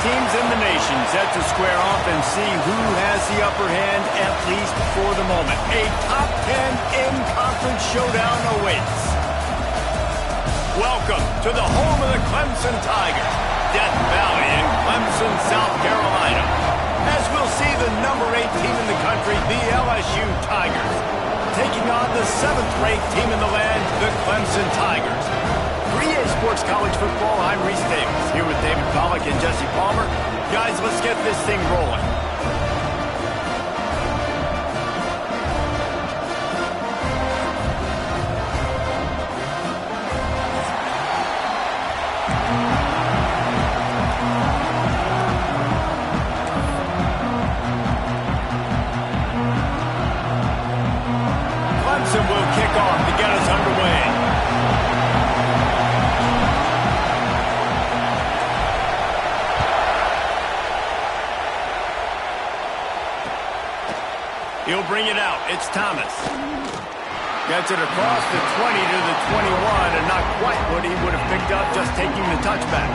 Teams in the nation set to square off and see who has the upper hand, at least for the moment. A top 10 in-conference showdown awaits. Welcome to the home of the Clemson Tigers, Death Valley in Clemson, South Carolina. As we'll see the number 8 team in the country, the LSU Tigers, taking on the 7th-ranked team in the land, the Clemson Tigers. 3A Sports College Football, I'm Reese Davis, here with David Pollack and Jesse Palmer. Guys, let's get this thing rolling. Clemson will kick off to get us underway. He'll bring it out. It's Thomas. Gets it across the 20 to the 21, and not quite what he would have picked up just taking the touchback.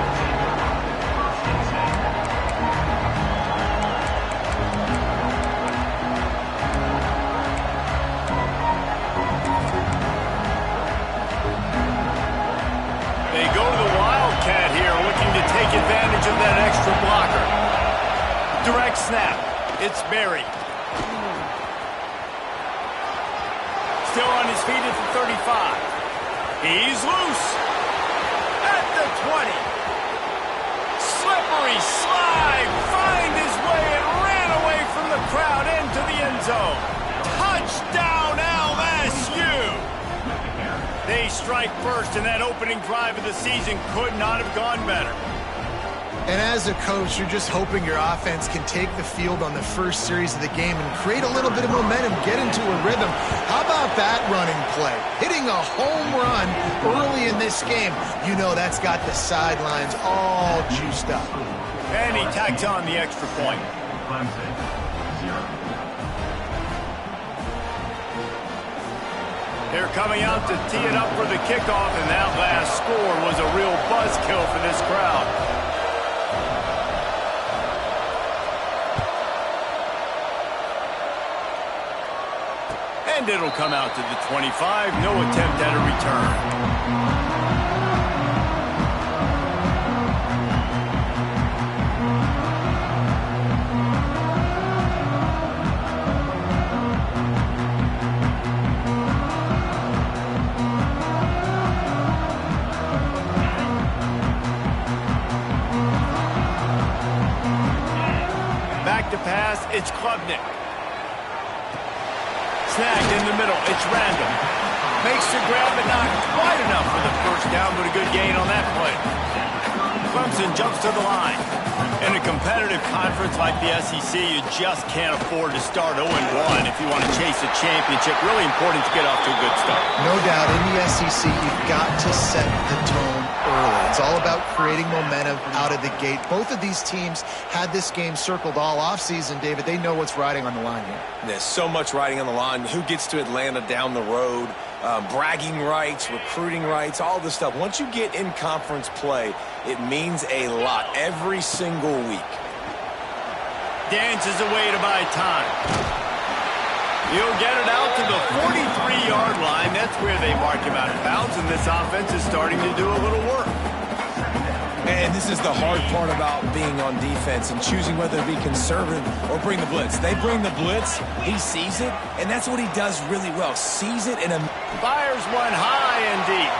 They go to the Wildcat here, looking to take advantage of that extra blocker. Direct snap. It's Berry. Still on his feet at the 35. He's loose. At the 20. Slippery slide. Find his way and ran away from the crowd into the end zone. Touchdown LSU. They strike first, and that opening drive of the season could not have gone better. And as a coach, you're just hoping your offense can take the field on the first series of the game and create a little bit of momentum, get into a rhythm. How about that running play? Hitting a home run early in this game. You know that's got the sidelines all juiced up. And he tacks on the extra point. They're coming out to tee it up for the kickoff, and that last score was a real buzzkill for this crowd. And it'll come out to the 25. No attempt at a return. Back to pass, it's Klubnik. Snagged in the middle, it's Randall. Makes the grab, but not quite enough for the first down, but a good gain on that play. Clemson jumps to the line. In a competitive conference like the SEC, you just can't afford to start 0-1 if you want to chase a championship. Really important to get off to a good start. No doubt, in the SEC, you've got to set the tone early. It's all about creating momentum out of the gate. Both of these teams had this game circled all offseason, David. They know what's riding on the line here. There's so much riding on the line. Who gets to Atlanta down the road? Bragging rights, recruiting rights, all this stuff. Once you get in conference play, it means a lot every single week. Dances away to buy time. He'll get it out to the 43-yard line. That's where they mark him out of bounds, and this offense is starting to do a little work. And this is the hard part about being on defense and choosing whether to be conservative or bring the blitz. They bring the blitz, he sees it, and that's what he does really well. Sees it and fires one high and deep.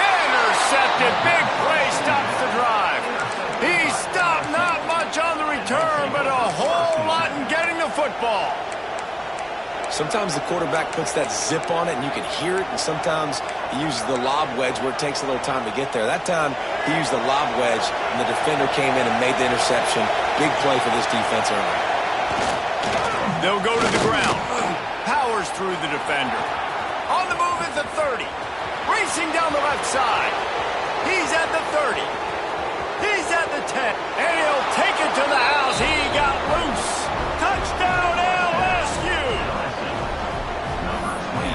Intercepted. Big play stops the drive. He stopped not much on the return, but a whole lot in getting the football. Sometimes the quarterback puts that zip on it and you can hear it, and sometimes he uses the lob wedge where it takes a little time to get there. That time he used the lob wedge and the defender came in and made the interception. Big play for this defense early. They'll go to the ground. Powers through the defender. On the move at the 30. Racing down the left side. He's at the 30. He's at the 10. And he'll take it to the house. He got loose. Touchdown LSU.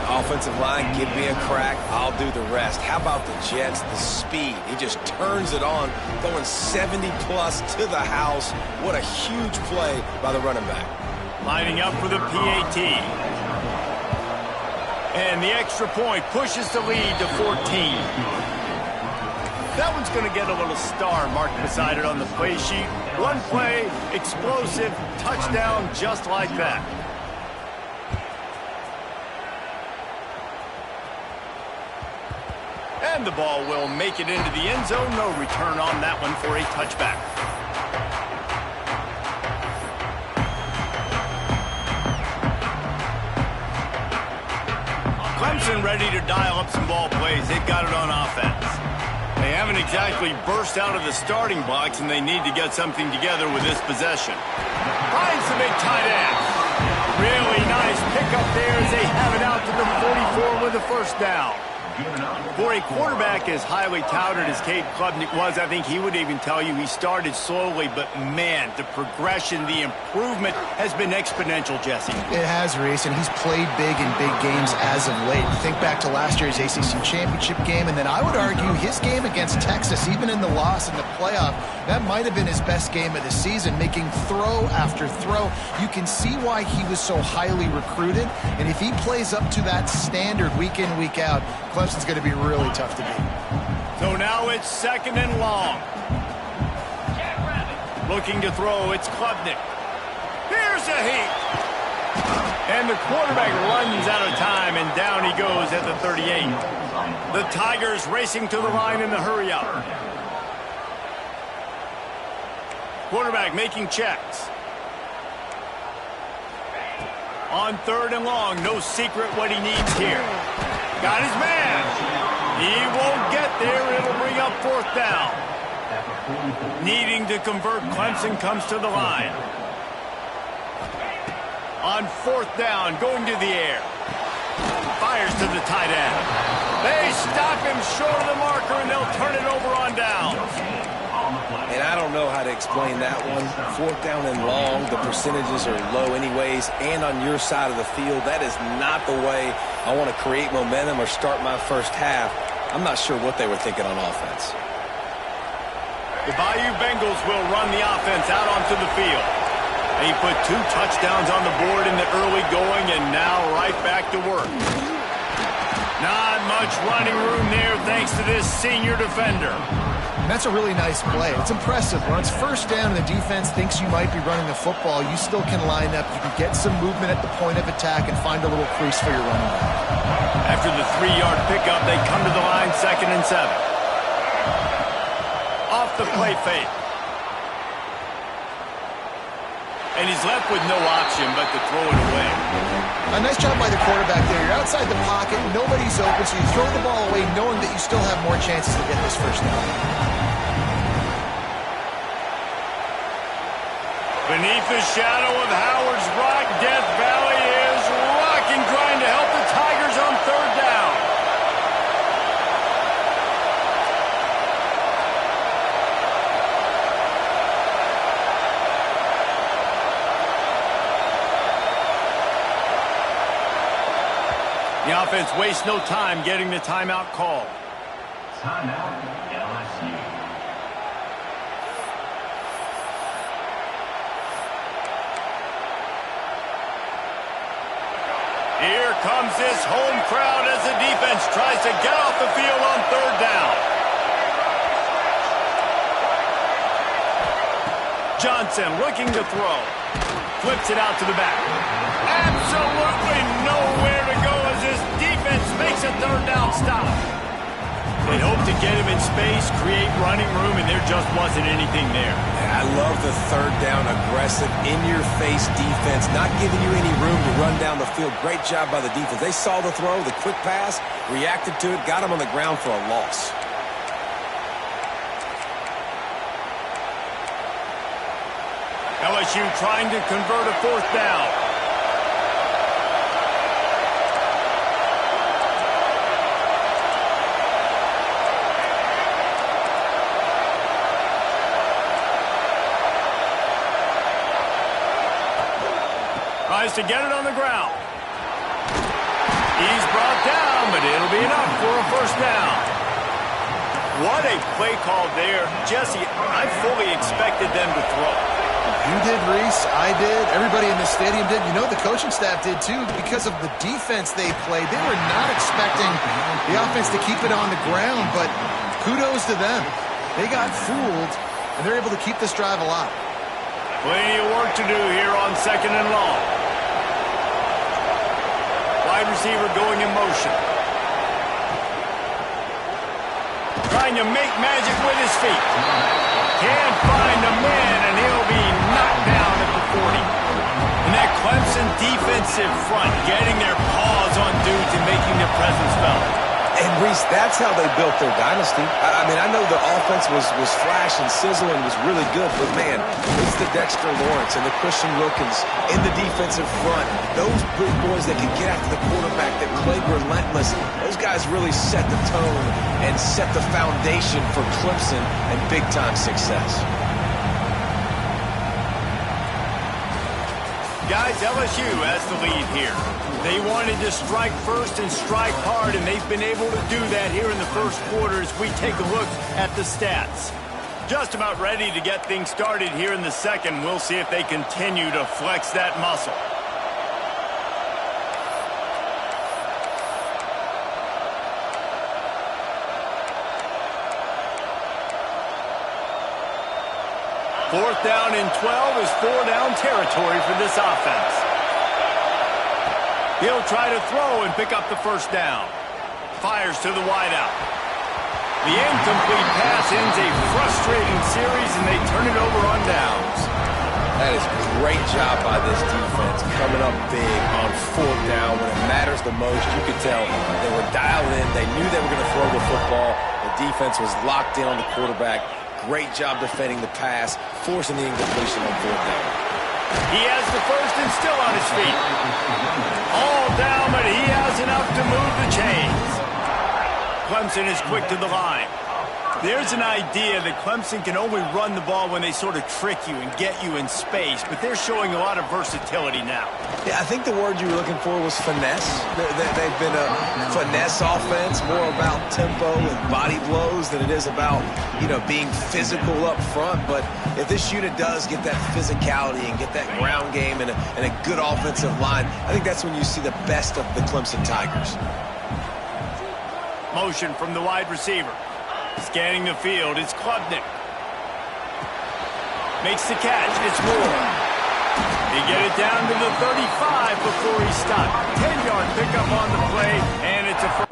Offensive line, give me a crack, I'll do the rest. How about the Jets, the speed? He just turns it on, going 70-plus to the house. What a huge play by the running back. Lining up for the PAT. And the extra point pushes the lead to 14. That one's going to get a little star marked beside it on the play sheet. One play, explosive, touchdown just like that. And the ball will make it into the end zone. No return on that one for a touchback. Clemson ready to dial up some ball plays. They've got it on offense. They haven't exactly burst out of the starting blocks, and they need to get something together with this possession. Finds the big tight end. Really nice pickup there as they have it out to the 44 with the first down. For a quarterback as highly touted as Cade Klubnik was, I think he would even tell you he started slowly, but man, the progression, the improvement has been exponential, Jesse. It has, Reese, and he's played big in big games as of late. Think back to last year's ACC championship game, and then I would argue his game against Texas, even in the loss in the playoff, that might have been his best game of the season, making throw after throw. You can see why he was so highly recruited, and if he plays up to that standard week in, week out, Clemson's going to be really tough to beat. So now it's second and long. Looking to throw, it's Klubnik. Here's a heat. And the quarterback runs out of time, and down he goes at the 38. The Tigers racing to the line in the hurry up. Quarterback making checks. On third and long, no secret what he needs here. Got his man. He won't get there. It'll bring up fourth down. Needing to convert, Clemson comes to the line. On fourth down, going to the air. Fires to the tight end. They stop him short of the marker, and they'll turn it over on down. And I don't know how to explain that one. Fourth down and long, the percentages are low anyways, and on your side of the field, that is not the way I want to create momentum or start my first half. I'm not sure what they were thinking on offense. The Bayou Bengals will run the offense out onto the field. He put 2 touchdowns on the board in the early going, and now right back to work. Not much running room there thanks to this senior defender. And that's a really nice play. It's impressive. When it's first down and the defense thinks you might be running the football, you still can line up. You can get some movement at the point of attack and find a little crease for your running back. After the 3-yard pickup, they come to the line 2nd and 7. Off the play fake. And he's left with no option but to throw it away. A nice job by the quarterback there. You're outside the pocket, nobody's open, so you throw the ball away knowing that you still have more chances to get this first down. Beneath the shadow of Howard's Rock, Death Valley is rocking, trying to help the Tigers on 3rd down. The offense wastes no time getting the timeout call. Timeout, LSU. Here comes this home crowd as the defense tries to get off the field on 3rd down. Johnson looking to throw. Flips it out to the back. Absolutely nowhere to go as this defense makes a 3rd down stop. They hope to get him in space, create running room, and there just wasn't anything there. I love the 3rd down, aggressive, in-your-face defense, not giving you any room to run down the field. Great job by the defense. They saw the throw, the quick pass, reacted to it, got him on the ground for a loss. LSU trying to convert a 4th down. Tries to get it on the ground. He's brought down, but it'll be enough for a 1st down. What a play call there. Jesse, I fully expected them to throw. You did, Reese. I did. Everybody in the stadium did. You know, the coaching staff did, too. Because of the defense they played, they were not expecting the offense to keep it on the ground, but kudos to them. They got fooled, and they're able to keep this drive alive. Plenty of work to do here on 2nd and long. Wide receiver going in motion. Trying to make magic with his feet. Can't find a man, and he'll be knocked down at the 40. And that Clemson defensive front getting their paws on dudes and making their presence felt. And, Reese, that's how they built their dynasty. I mean, I know the offense was flash and sizzle and was really good, but, man, it's the Dexter Lawrence and the Christian Wilkins in the defensive front. Those big boys that can get after the quarterback, that play relentless, those guys really set the tone and set the foundation for Clemson and big-time success. Guys, LSU has the lead here. They wanted to strike first and strike hard, and they've been able to do that here in the first quarter as we take a look at the stats. Just about ready to get things started here in the second. We'll see if they continue to flex that muscle. Fourth down and 12 is 4-down territory for this offense. He'll try to throw and pick up the 1st down. Fires to the wideout. The incomplete pass ends a frustrating series, and they turn it over on downs. That is a great job by this defense, coming up big on 4th down when it matters the most. You could tell they were dialed in. They knew they were going to throw the football. The defense was locked in on the quarterback. Great job defending the pass, forcing the incompletion on 4th down. He has the 1st and still on his feet. All down, but he has enough to move the chains. Clemson is quick to the line. There's an idea that Clemson can only run the ball when they sort of trick you and get you in space, but they're showing a lot of versatility now. Yeah, I think the word you were looking for was finesse. They've been a finesse offense, more about tempo and body blows than it is about, being physical up front. But if this unit does get that physicality and get that ground game and a good offensive line, I think that's when you see the best of the Clemson Tigers. Motion from the wide receiver. Scanning the field, it's Klubnik. Makes the catch, it's Moore. He get it down to the 35 before he stopped. 10-yard pickup on the play, and it's a first.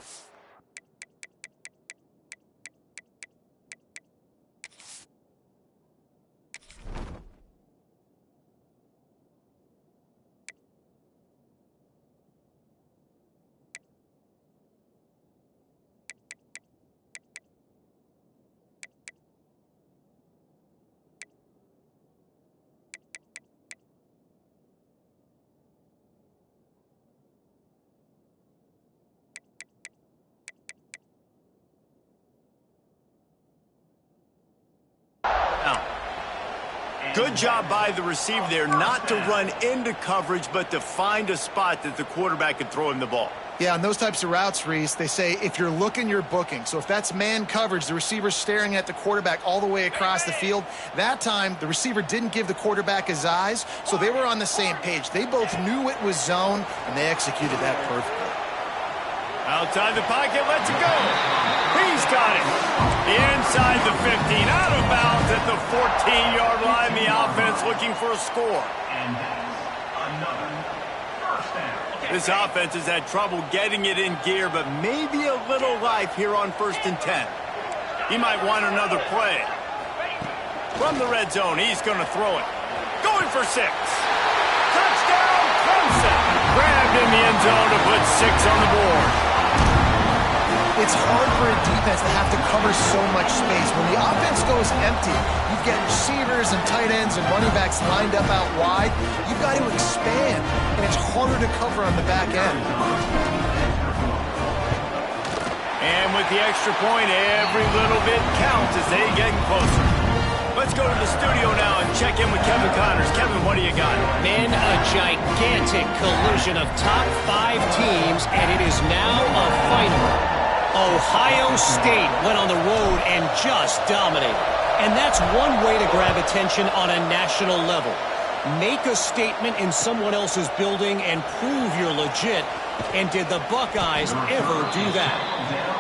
Good job by the receiver there not to run into coverage, but to find a spot that the quarterback could throw him the ball. Yeah, on those types of routes, Reese, they say if you're looking, you're booking. So if that's man coverage, the receiver's staring at the quarterback all the way across the field. That time, the receiver didn't give the quarterback his eyes, so they were on the same page. They both knew it was zone, and they executed that perfectly. Outside the pocket, lets it go. He's got it. Inside the 15, out of bounds at the 14-yard line. The offense looking for a score. And another first down. This offense has had trouble getting it in gear, but maybe a little life here on 1st and 10. He might want another play. From the red zone, he's going to throw it. Going for 6. Touchdown, Clemson. Grabbed in the end zone to put 6 on the board. It's hard for a defense to have to cover so much space. When the offense goes empty, you get receivers and tight ends and running backs lined up out wide. You've got to expand, and it's harder to cover on the back end. And with the extra point, every little bit counts as they get closer. Let's go to the studio now and check in with Kevin Connors. Kevin, what do you got? Man, a gigantic collision of top 5 teams, and it is now a final. Ohio State went on the road and just dominated. And that's one way to grab attention on a national level. Make a statement in someone else's building and prove you're legit. And did the Buckeyes ever do that?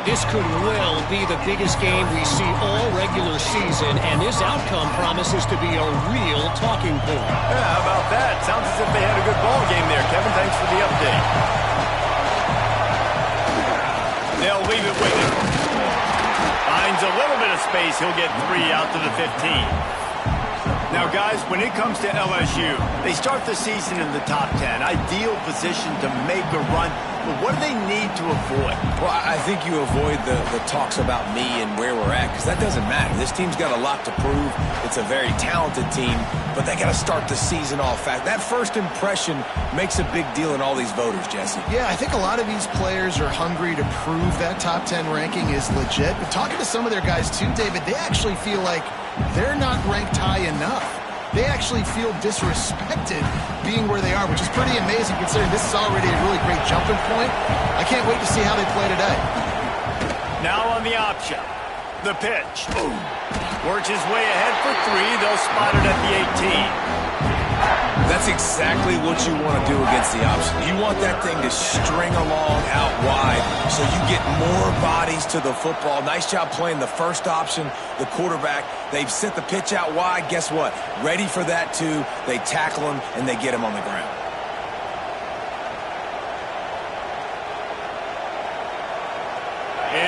This could well be the biggest game we see all regular season, and this outcome promises to be a real talking point. Yeah, how about that? Sounds as if they had a good ball game there. Kevin, thanks for the update. They'll leave it with him. Finds a little bit of space. He'll get 3 out to the 15. Now, guys, when it comes to LSU, they start the season in the top 10. Ideal position to make a run. But what do they need to avoid? Well, I think you avoid the talks about me and where we're at, because that doesn't matter. This team's got a lot to prove. It's a very talented team, but they got to start the season off fast. That first impression makes a big deal in all these voters, Jesse. Yeah, I think a lot of these players are hungry to prove that top 10 ranking is legit. But talking to some of their guys too, David, they actually feel like they're not ranked high enough. They actually feel disrespected being where they are, which is pretty amazing considering this is already a really great jumping point. I can't wait to see how they play today. Now on the option. The pitch. Boom. Works his way ahead for 3. They'll spot it at the 18. That's exactly what you want to do against the option. You want that thing to string along out wide so you get more bodies to the football. Nice job playing the first option, the quarterback. They've sent the pitch out wide. Guess what? Ready for that too. They tackle him and they get him on the ground.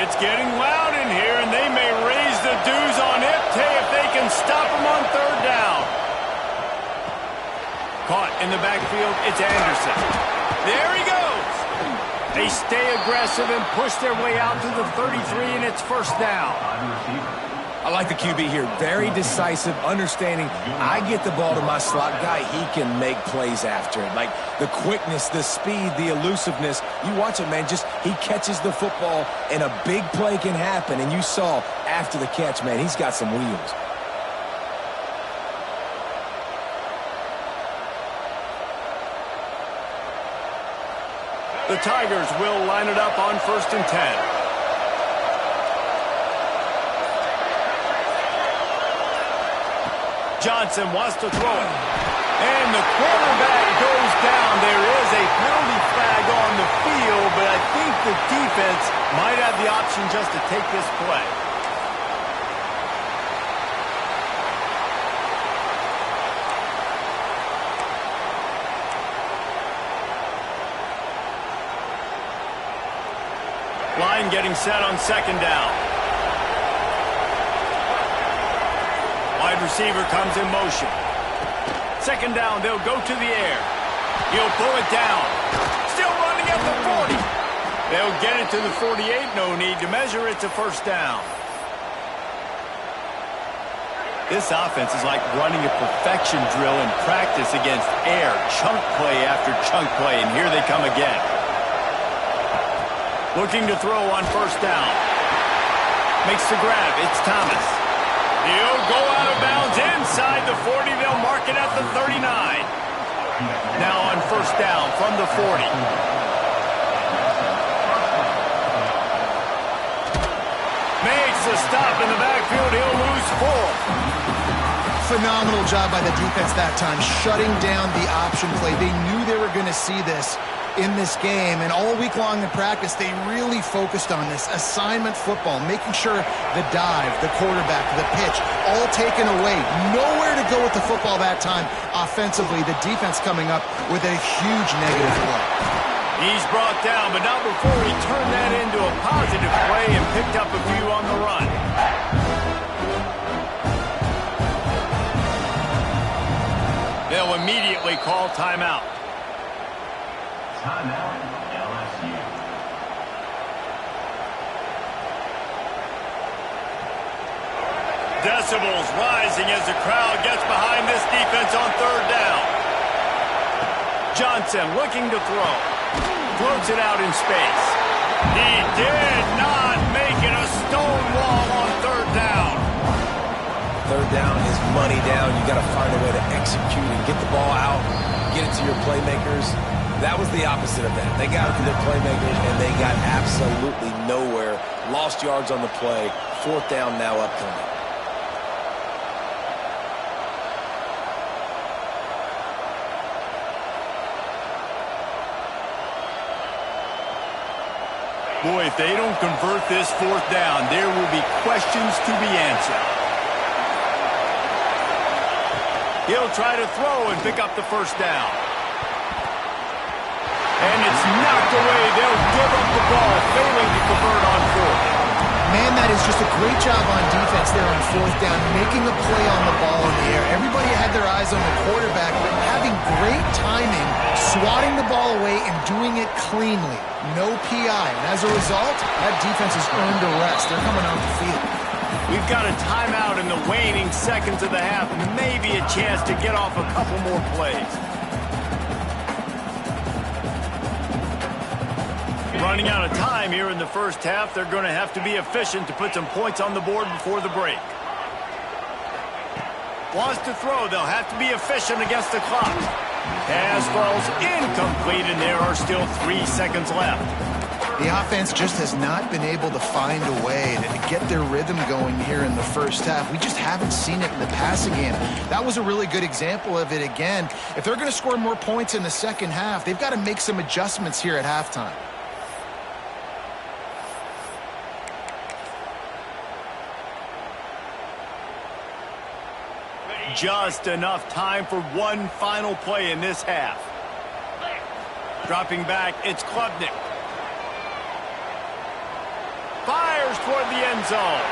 It's getting loud in here, and they may raise the dues on Iptay if they can stop him on 3rd down. Caught in the backfield, it's Anderson. There he goes. They stay aggressive and push their way out to the 33, and it's 1st down. I like the QB here. Very decisive, understanding I get the ball to my slot guy. He can make plays after it. Like the quickness, the speed, the elusiveness. You watch it, man. Just he catches the football and a big play can happen. And you saw after the catch, man, he's got some wheels. The Tigers will line it up on 1st and 10. Johnson wants to throw it. And the quarterback goes down. There is a penalty flag on the field, but I think the defense might have the option just to take this play. Line getting set on 2nd down. Wide receiver comes in motion. 2nd down, they'll go to the air. He'll pull it down. Still running at the 40. They'll get it to the 48. No need to measure. It's a 1st down. This offense is like running a perfection drill in practice against air. Chunk play after chunk play, and here they come again. Looking to throw on 1st down. Makes the grab. It's Thomas. He'll go out of bounds inside the 40. They'll mark it at the 39. Now on 1st down from the 40. Makes the stop in the backfield. He'll lose 4. Phenomenal job by the defense that time, shutting down the option play. They knew they were going to see this in this game, and all week long in practice, they really focused on this assignment football, making sure the dive, the quarterback, the pitch, all taken away. Nowhere to go with the football that time offensively. The defense coming up with a huge negative play. He's brought down, but not before he turned that into a positive play and picked up a few on the run. They'll immediately call timeout. Timeout, LSU. Decibels rising as the crowd gets behind this defense on 3rd down. Johnson looking to throw. Floats it out in space. He did not make it. A stone wall on 3rd down. 3rd down is money down. You got to find a way to execute and get the ball out, get it to your playmakers. That was the opposite of that. They got it to their playmakers, and they got absolutely nowhere. Lost yards on the play. 4th down now upcoming. Boy, if they don't convert this 4th down, there will be questions to be answered. He'll try to throw and pick up the 1st down. And it's knocked away. They'll give up the ball, failing to convert on 4th. Man, that is just a great job on defense there on 4th down, making a play on the ball in the air. Everybody had their eyes on the quarterback, but having great timing, swatting the ball away and doing it cleanly. No PI. And as a result, that defense has earned a rest. They're coming off the field. We've got a timeout in the waning seconds of the half, and maybe a chance to get off a couple more plays. Running out of time here in the 1st half. They're going to have to be efficient to put some points on the board before the break. Wants to throw. They'll have to be efficient against the clock. Pass falls incomplete, and there are still 3 seconds left. The offense just has not been able to find a way to get their rhythm going here in the 1st half. We just haven't seen it in the passing game. That was a really good example of it again. If they're going to score more points in the 2nd half, they've got to make some adjustments here at halftime. Just enough time for one final play in this half. Dropping back, it's Klubnik. Fires toward the end zone.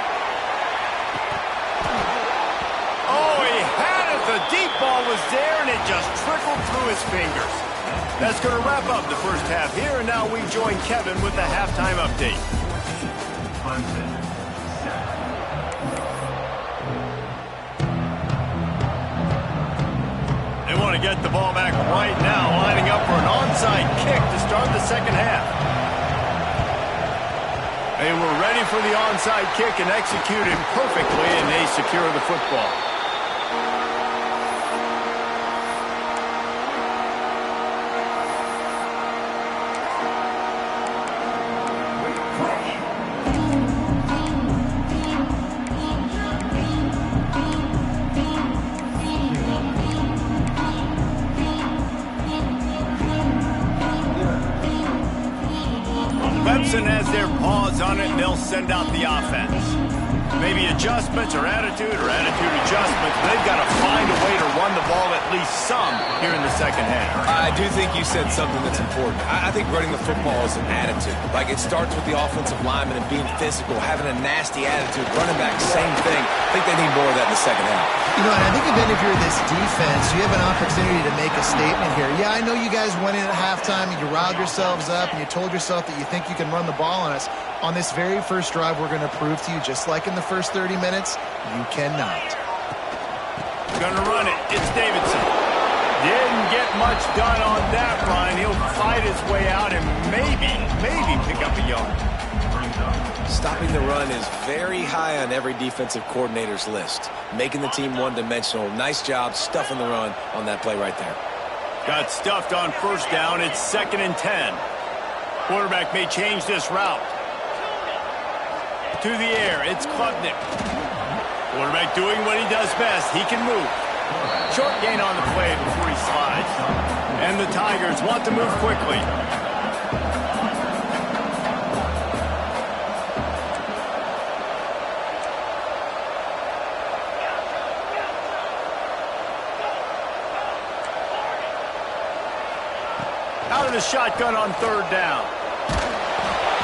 Oh, he had it. The deep ball was there, and it just trickled through his fingers. That's going to wrap up the 1st half here, and now we join Kevin with the halftime update. Clemson, want to get the ball back right now, lining up for an onside kick to start the second half. They were ready for the onside kick and executed perfectly, and they secure the football. Clemson has their paws on it, and they'll send out the offense. Maybe adjustments or attitude adjustments. They've got to find a way to run the ball at least some here in the second half. I do think you said something that's important. I think running the football is an attitude. Like, it starts with the offensive lineman and being physical, having a nasty attitude. Running back, same thing. I think they need more of that in the second half. You know, and I think even if you're this defense, you have an opportunity to make a statement here. Yeah, I know you guys went in at halftime and you riled yourselves up and you told yourself that you think you can run the ball on us. On this very first drive, we're going to prove to you, just like in the first 30 minutes, you cannot. Going to run it. It's Davidson. Didn't get much done on that run. He'll fight his way out and maybe pick up a yard. Stopping the run is very high on every defensive coordinator's list. Making the team one-dimensional. Nice job stuffing the run on that play right there. Got stuffed on first down. It's 2nd and 10. Quarterback may change this route. To the air, it's Klubnik. Quarterback doing what he does best. He can move. Short gain on the play before he slides. And the Tigers want to move quickly. Out of the shotgun on 3rd down.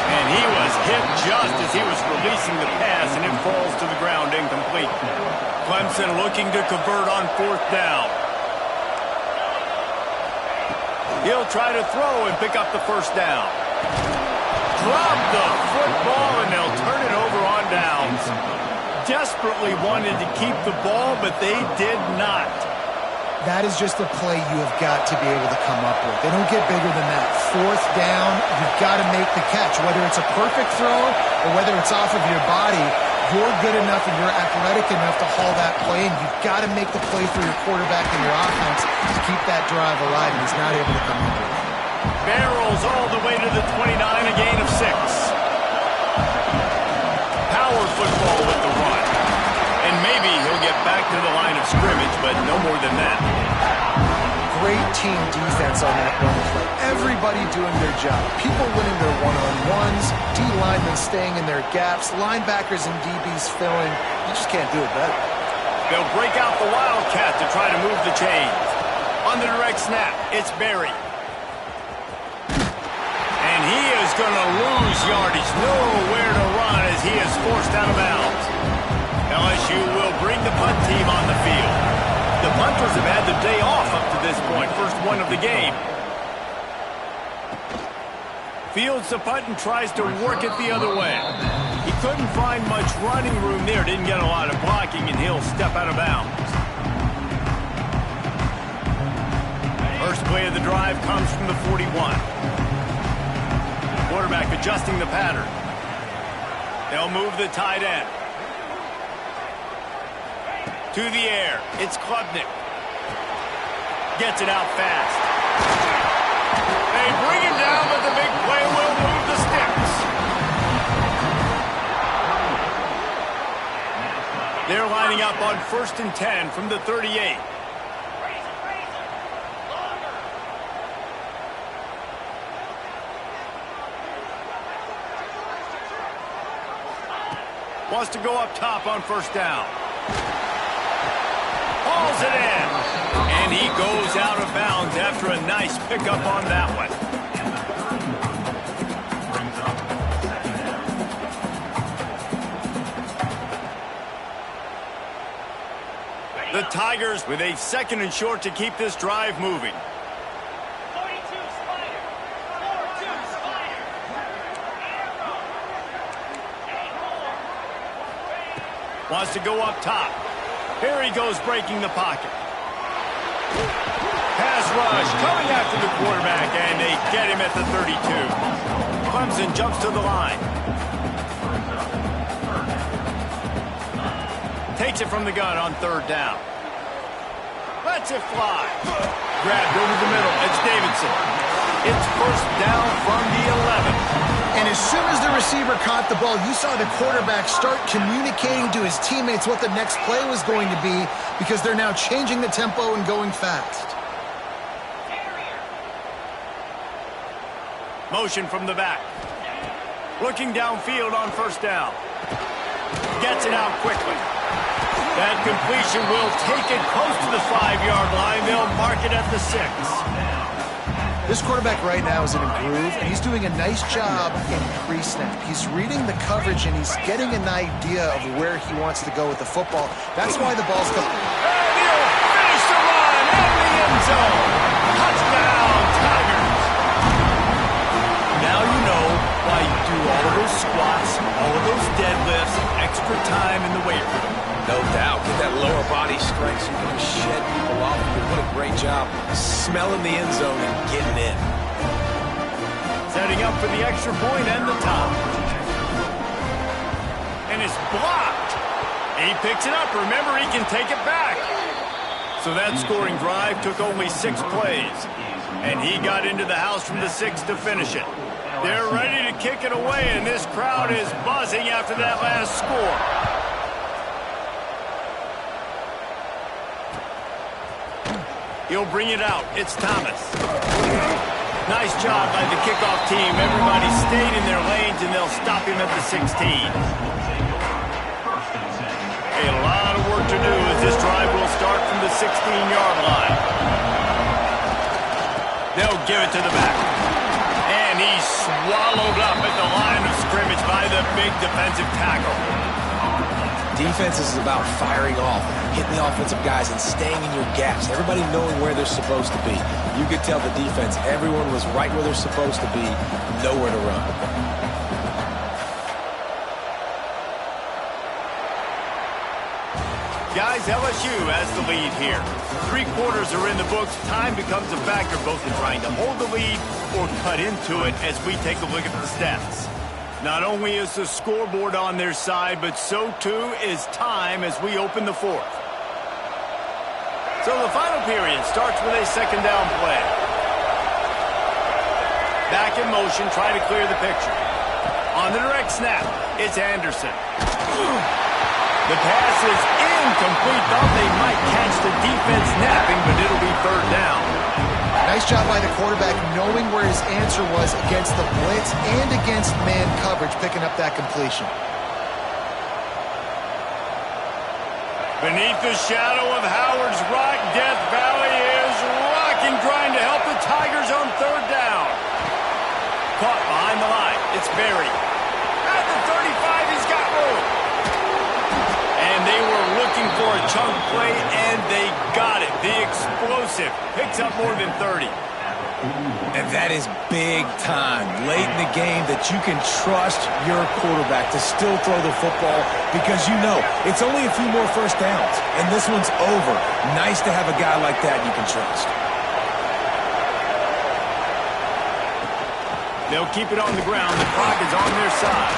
And he was hit just as he was releasing the pass, and it falls to the ground incomplete. Clemson looking to convert on 4th down. He'll try to throw and pick up the first down. Drop the football, and they'll turn it over on downs. Desperately wanted to keep the ball, but they did not. That is just a play you have got to be able to come up with. They don't get bigger than that. 4th down, you've got to make the catch. Whether it's a perfect throw or whether it's off of your body, you're good enough and you're athletic enough to haul that play, and you've got to make the play for your quarterback and your offense to keep that drive alive, and he's not able to come up with it. Barrels all the way to the 29, a gain of 6. Power football with the run. And maybe he'll get back to the line of scrimmage, but no more than that. Great team defense on that run play. Everybody doing their job. People winning their one-on-ones, D-linemen staying in their gaps, linebackers and DBs filling. You just can't do it better. They'll break out the Wildcat to try to move the chains. On the direct snap, it's Berry. And he is going to lose yardage. Nowhere to run as he is forced out of bounds. LSU will bring the punt team on the field. The punters have had the day off up to this point. First one of the game. Fields the punt and tries to work it the other way. He couldn't find much running room there. Didn't get a lot of blocking, and he'll step out of bounds. First play of the drive comes from the 41. Quarterback adjusting the pattern. They'll move the tight end. To the air, it's Klubnik. Gets it out fast. They bring him down, but the big play will move the sticks. They're lining up on 1st and 10 from the 38. Wants to go up top on 1st down. Hauls it in. And he goes out of bounds after a nice pickup on that one. The Tigers with a 2nd and short to keep this drive moving. 42 Spider. 4-2 Spider. Wants to go up top. Here he goes breaking the pocket. rush coming after the quarterback, and they get him at the 32. Clemson jumps to the line. Takes it from the gun on 3rd down. Lets it fly. Grabbed over the middle. It's Davidson. It's 1st down from the 11. And as soon as the receiver caught the ball, you saw the quarterback start communicating to his teammates what the next play was going to be, because they're now changing the tempo and going fast. Motion from the back. Looking downfield on 1st down. Gets it out quickly. That completion will take it close to the 5-yard line. They'll mark it at the 6. This quarterback right now is in a groove, and he's doing a nice job in pre-snap. He's reading the coverage, and he's getting an idea of where he wants to go with the football. That's why the ball's coming. And he'll finish the run in the end zone. Touchdown, Tigers. Now you know why you do all of those squats, all of those deadlifts, extra time in the weight room. No doubt. Get that lower body strength so you can shed people off. What a great job smelling the end zone and getting in. Setting up for the extra point and the top. And it's blocked. He picks it up. Remember, he can take it back. So that scoring drive took only 6 plays. And he got into the house from the 6 to finish it. They're ready to kick it away, and this crowd is buzzing after that last score. He'll bring it out. It's Thomas. Nice job by the kickoff team. Everybody stayed in their lanes, and they'll stop him at the 16. A lot of work to do as this drive will start from the 16-yard line. They'll give it to the back. And he's swallowed up at the line of scrimmage by the big defensive tackle. Defense is about firing off, hitting the offensive guys, and staying in your gaps. Everybody knowing where they're supposed to be. You could tell the defense, everyone was right where they're supposed to be, nowhere to run. Guys, LSU has the lead here. 3 quarters are in the books. Time becomes a factor both in trying to hold the lead or cut into it as we take a look at the stats. Not only is the scoreboard on their side, but so too is time as we open the 4th. So the final period starts with a 2nd down play. Back in motion, trying to clear the picture. On the direct snap, it's Anderson. The pass is incomplete. Thought they might catch the defense napping, but it'll be 3rd down. Nice job by the quarterback knowing where his answer was against the blitz and against man coverage, picking up that completion. Beneath the shadow of Howard's Rock, Death Valley is rocking, trying to help the Tigers on 3rd down. Caught behind the line. It's Berry. At the 35, he's got room. And they were looking for a chunk play, and they got it. The explosive picks up more than 30. And that is big time late in the game that you can trust your quarterback to still throw the football because you know it's only a few more 1st downs, and this one's over. Nice to have a guy like that you can trust. They'll keep it on the ground. The clock is on their side.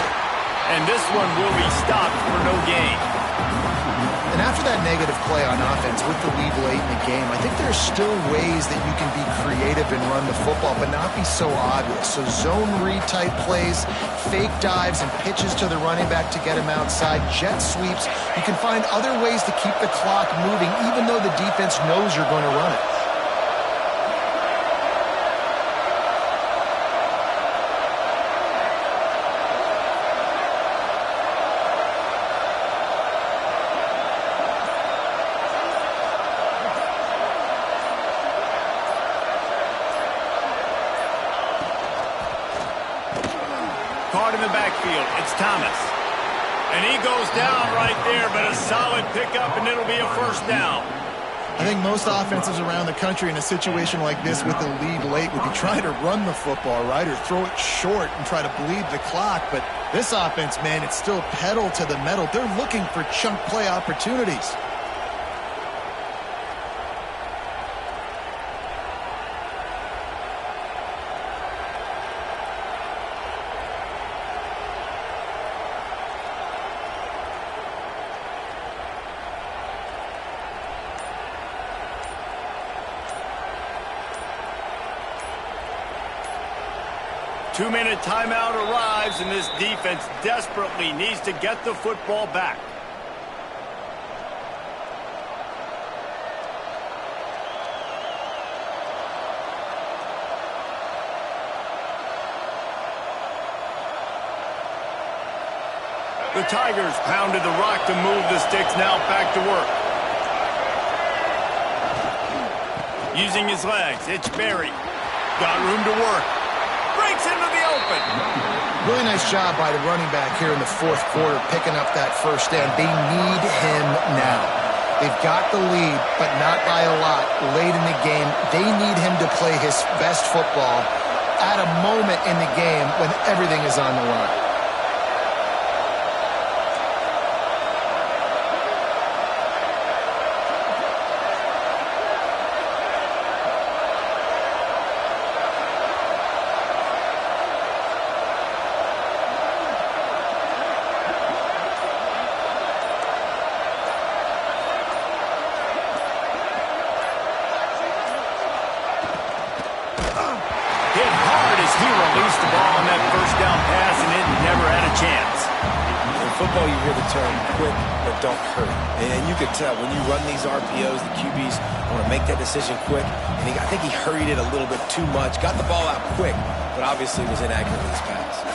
And this one will be stopped for no gain. And after that negative play on offense with the lead late in the game, I think there's still ways that you can be creative and run the football, but not be so obvious. So zone read type plays, fake dives, and pitches to the running back to get him outside, jet sweeps. You can find other ways to keep the clock moving, even though the defense knows you're going to run it. Caught in the backfield. It's Thomas. And he goes down right there, but a solid pickup, and it'll be a 1st down. I think most offenses around the country in a situation like this with the lead late would be trying to run the football, right, or throw it short and try to bleed the clock. But this offense, man, it's still pedal to the metal. They're looking for chunk play opportunities. 2-minute timeout arrives, and this defense desperately needs to get the football back. The Tigers pounded the rock to move the sticks, now back to work. Using his legs, it's Berry. Got room to work. Breaks into the open. Really nice job by the running back here in the fourth quarter, picking up that first down. They need him now. They've got the lead, but not by a lot late in the game. They need him to play his best football at a moment in the game when everything is on the line. You hear the term quick but don't hurry. And you can tell when you run these RPOs, the QBs want to make that decision quick. And I think he hurried it a little bit too much. Got the ball out quick, but obviously was inaccurate with his pass.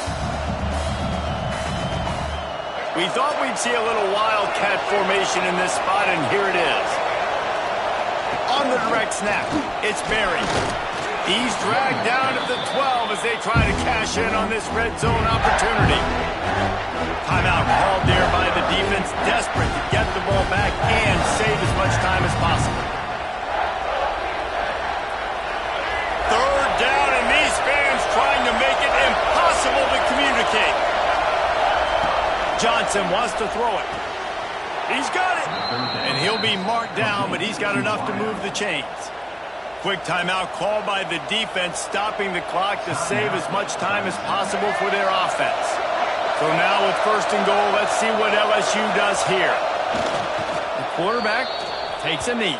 We thought we'd see a little wildcat formation in this spot, and here it is. On the direct snap, it's Berry. He's dragged down to the 12 as they try to cash in on this red zone opportunity. Timeout called there by the defense, desperate to get the ball back and save as much time as possible. Third down, and these fans trying to make it impossible to communicate. Johnson wants to throw it. He's got it. And he'll be marked down, but he's got enough to move the chains. Quick timeout called by the defense, stopping the clock to save as much time as possible for their offense. So now with first and goal, let's see what LSU does here. The quarterback takes a knee.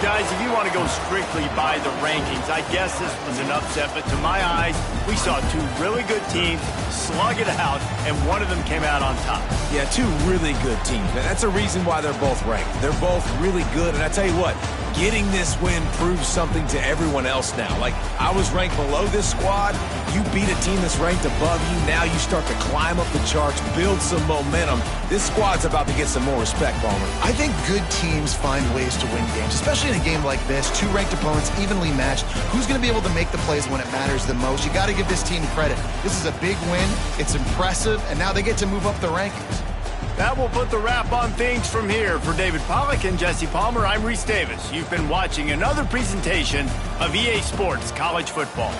Guys, if you want to go strictly by the rankings, I guess this was an upset, but to my eyes, we saw two really good teams slug it out, and one of them came out on top. Yeah, two really good teams. And that's a reason why they're both ranked. They're both really good, and I tell you what, getting this win proves something to everyone else now. Like, I was ranked below this squad. You beat a team that's ranked above you. Now you start to climb up the charts, build some momentum. This squad's about to get some more respect, Palmer. I think good teams find ways to win games, especially in a game like this. Two ranked opponents, evenly matched. Who's going to be able to make the plays when it matters the most? You got to give this team credit. This is a big win. It's impressive, and now they get to move up the rankings. That will put the wrap on things from here. For David Pollack and Jesse Palmer, I'm Reese Davis. You've been watching another presentation of EA Sports College Football.